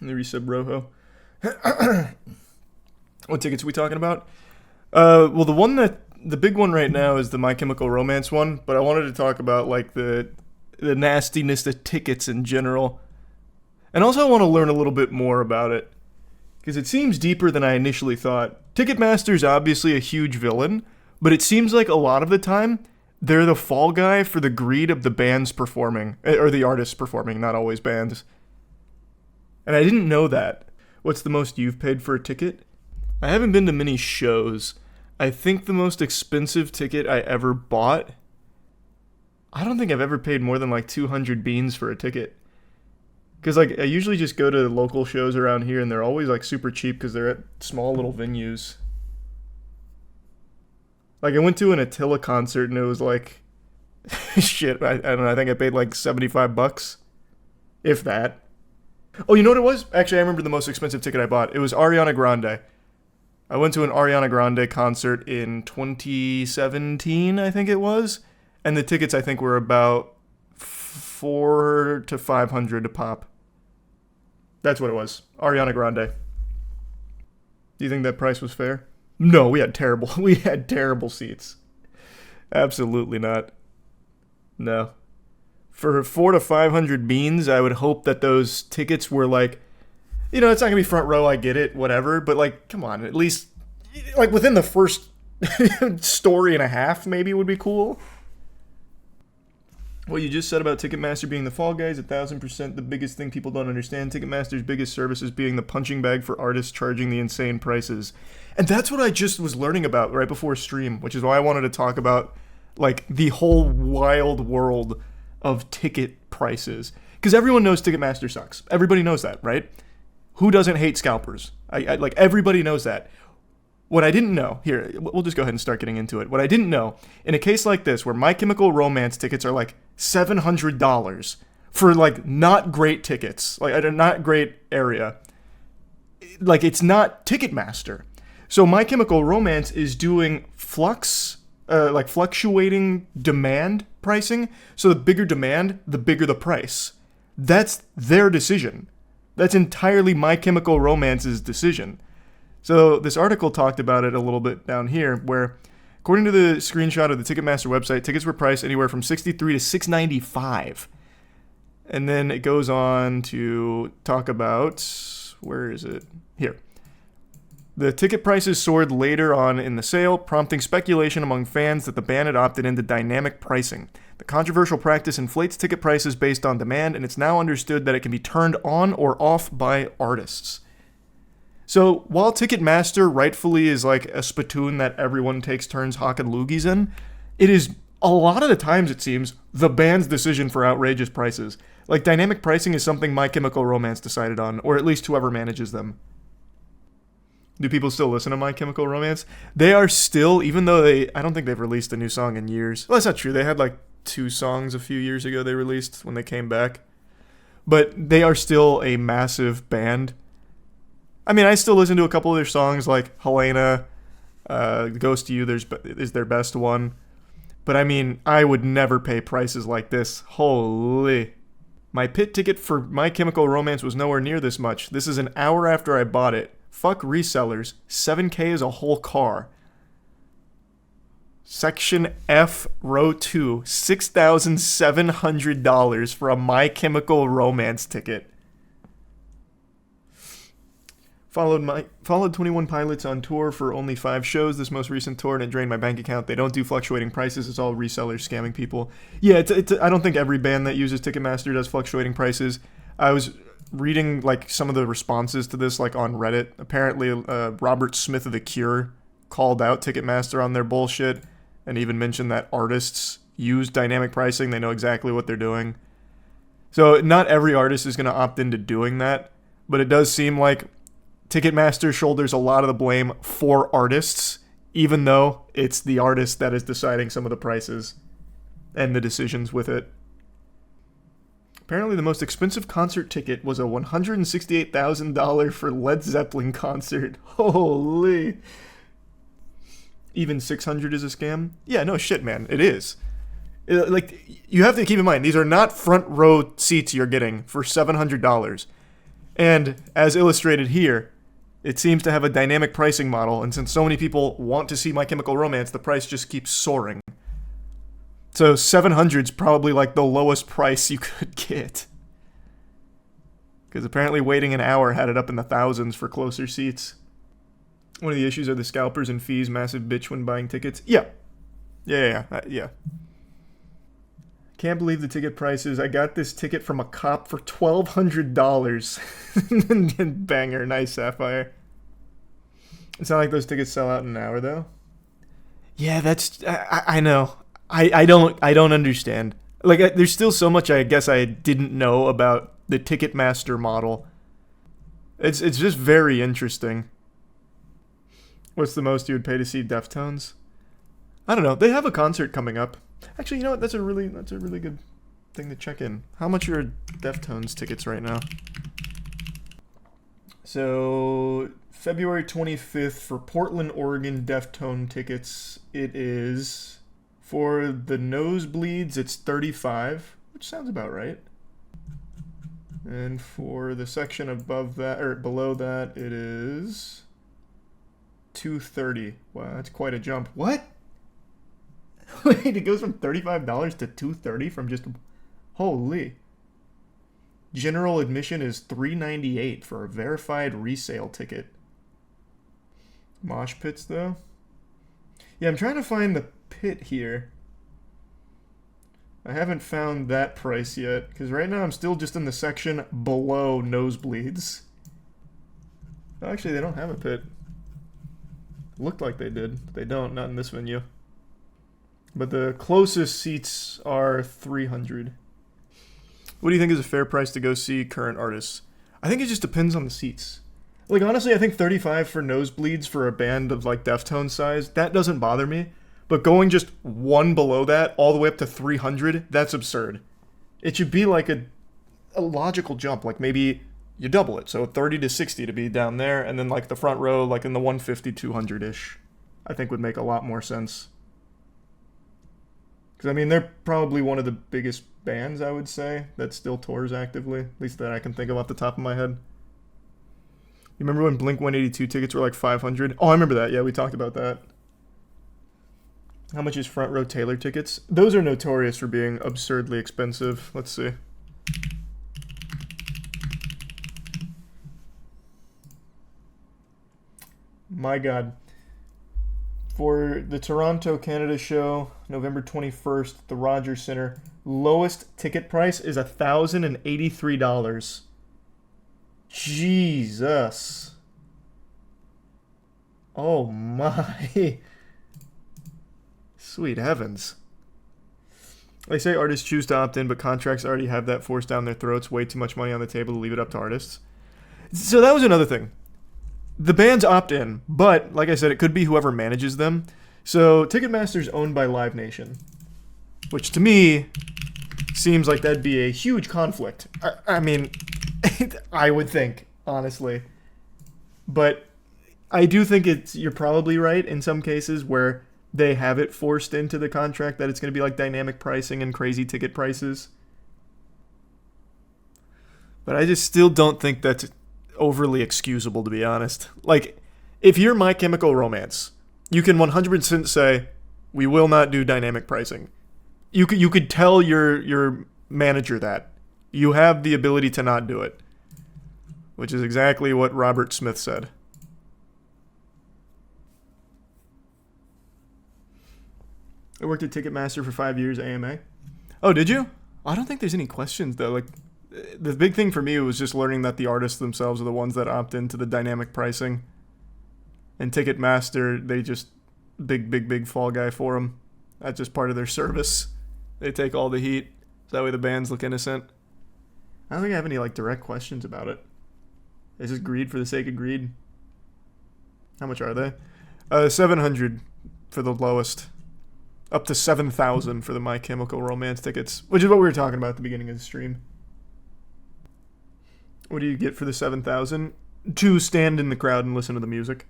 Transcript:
Let me resub Rojo. What tickets are we talking about? Well, the big one right now is the My Chemical Romance one, but I wanted to talk about like the nastiness of tickets in general, and also I want to learn a little bit more about it because it seems deeper than I initially thought. Ticketmaster's obviously a huge villain, but it seems like a lot of the time they're the fall guy for the greed of the bands performing, or the artists performing, not always bands. And I didn't know that. What's the most you've paid for a ticket? I haven't been to many shows. I think the most expensive ticket I ever bought, I don't think I've ever paid more than like 200 beans for a ticket. Because like I usually just go to local shows around here and they're always like super cheap because they're at small little venues. Like I went to an Attila concert and it was like, shit, I don't know, I think I paid like $75. If that. Oh, you know what it was? Actually, I remember the most expensive ticket I bought. It was Ariana Grande. I went to an Ariana Grande concert in 2017, I think it was. And the tickets, I think, were about $400 to $500 a pop. That's what it was. Ariana Grande. Do you think that price was fair? No, we had terrible seats. Absolutely not. No. For 400 to 500 beans, I would hope that those tickets were like, you know, it's not gonna be front row, I get it, whatever, but like, come on, at least like within the first story and a half maybe would be cool. What you just said about Ticketmaster being the fall guys, 1,000% the biggest thing people don't understand. Ticketmaster's biggest service is being the punching bag for artists charging the insane prices. And that's what I just was learning about right before stream, which is why I wanted to talk about like the whole wild world of ticket prices. Because everyone knows Ticketmaster sucks. Everybody knows that, right? Who doesn't hate scalpers? I like everybody knows that. What I didn't know, here, we'll just go ahead and start getting into it. What I didn't know, in a case like this, where My Chemical Romance tickets are like $700 for like not great tickets, like at a not great area, like it's not Ticketmaster. So My Chemical Romance is doing fluctuating demand pricing. So the bigger demand, the bigger the price. That's their decision. That's entirely My Chemical Romance's decision. So this article talked about it a little bit down here, where according to the screenshot of the Ticketmaster website, tickets were priced anywhere from $63 to $695. And then it goes on to talk about, where is it? Here. The ticket prices soared later on in the sale, prompting speculation among fans that the band had opted into dynamic pricing. The controversial practice inflates ticket prices based on demand, and it's now understood that it can be turned on or off by artists. So while Ticketmaster rightfully is like a spittoon that everyone takes turns hawking loogies in, it is a lot of the times, it seems, the band's decision for outrageous prices. Like dynamic pricing is something My Chemical Romance decided on, or at least whoever manages them. Do people still listen to My Chemical Romance? They are still, even though I don't think they've released a new song in years. Well, that's not true. They had like 2 songs a few years ago they released when they came back. But they are still a massive band. I mean, I still listen to a couple of their songs like Helena, Ghost to You is their best one. But I mean, I would never pay prices like this. Holy. My pit ticket for My Chemical Romance was nowhere near this much. This is an hour after I bought it. Fuck resellers. $7,000 is a whole car. Section F, row 2. $6,700 for a My Chemical Romance ticket. Followed 21 Pilots on tour for only 5 shows this most recent tour, and it drained my bank account. They don't do fluctuating prices. It's all resellers scamming people. Yeah, I don't think every band that uses Ticketmaster does fluctuating prices. I was reading like some of the responses to this like on Reddit. Apparently Robert Smith of The Cure called out Ticketmaster on their bullshit and even mentioned that artists use dynamic pricing. They know exactly what they're doing. So not every artist is going to opt into doing that, but it does seem like Ticketmaster shoulders a lot of the blame for artists, even though it's the artist that is deciding some of the prices and the decisions with it. Apparently the most expensive concert ticket was a $168,000 for Led Zeppelin concert. Holy. Even $600 is a scam? Yeah, no shit, man. It is. Like, you have to keep in mind, these are not front row seats you're getting for $700. And as illustrated here, it seems to have a dynamic pricing model, and since so many people want to see My Chemical Romance, the price just keeps soaring. So 700 is probably like the lowest price you could get. Because apparently waiting an hour had it up in the thousands for closer seats. One of the issues are the scalpers and fees, massive bitch when buying tickets. Yeah. Yeah. Can't believe the ticket prices. I got this ticket from a cop for $1,200. Banger, nice Sapphire. It's not like those tickets sell out in an hour, though. Yeah, that's... I know. I don't understand. Like, there's still so much I guess I didn't know about the Ticketmaster model. It's just very interesting. What's the most you would pay to see Deftones? I don't know. They have a concert coming up. Actually, you know what? That's a really good thing to check in. How much are Deftones tickets right now? So, February 25th for Portland, Oregon Deftone tickets, it is... For the nosebleeds, it's $35, which sounds about right. And for the section above that, or below that, it is $230. Wow, that's quite a jump. What? Wait, it goes from $35 to $230 from just... Holy. General admission is $398 for a verified resale ticket. Mosh pits, though? Yeah, I'm trying to find the pit here. I haven't found that price yet, because right now I'm still just in the section below nosebleeds. Actually, they don't have a pit. Looked like they did, but they don't, not in this venue. But the closest seats are 300. What do you think is a fair price to go see current artists? I think it just depends on the seats. Like, honestly, I think 35 for nosebleeds for a band of, like, Deftones size, that doesn't bother me. But going just one below that, all the way up to 300, that's absurd. It should be like a logical jump. Like maybe you double it. So 30 to 60 to be down there. And then like the front row, like in the 150, 200-ish. I think would make a lot more sense. Because, I mean, they're probably one of the biggest bands, I would say, that still tours actively. At least that I can think of off the top of my head. You remember when Blink-182 tickets were like 500? Oh, I remember that. Yeah, we talked about that. How much is front row Taylor tickets? Those are notorious for being absurdly expensive. Let's see. My God. For the Toronto, Canada show, November 21st, the Rogers Center, lowest ticket price is $1,083. Jesus. Oh my. Sweet heavens. They say artists choose to opt in, but contracts already have that forced down their throats. Way too much money on the table to leave it up to artists. So that was another thing. The bands opt in, but, like I said, it could be whoever manages them. So Ticketmaster's owned by Live Nation, which to me seems like that'd be a huge conflict. I mean, I would think, honestly. But I do think you're probably right in some cases where they have it forced into the contract that it's going to be like dynamic pricing and crazy ticket prices. But I just still don't think that's overly excusable, to be honest. Like, if you're My Chemical Romance, you can 100% say, we will not do dynamic pricing. You could tell your manager that. You have the ability to not do it. Which is exactly what Robert Smith said. I worked at Ticketmaster for 5 years, AMA. Oh, did you? I don't think there's any questions, though. Like, the big thing for me was just learning that the artists themselves are the ones that opt into the dynamic pricing. And Ticketmaster, they just big fall guy for them. That's just part of their service. They take all the heat. So that way the bands look innocent. I don't think I have any, like, direct questions about it. It's just greed for the sake of greed. How much are they? 700 for the lowest. Up to 7,000 for the My Chemical Romance tickets, which is what we were talking about at the beginning of the stream. What do you get for the 7,000? To stand in the crowd and listen to the music.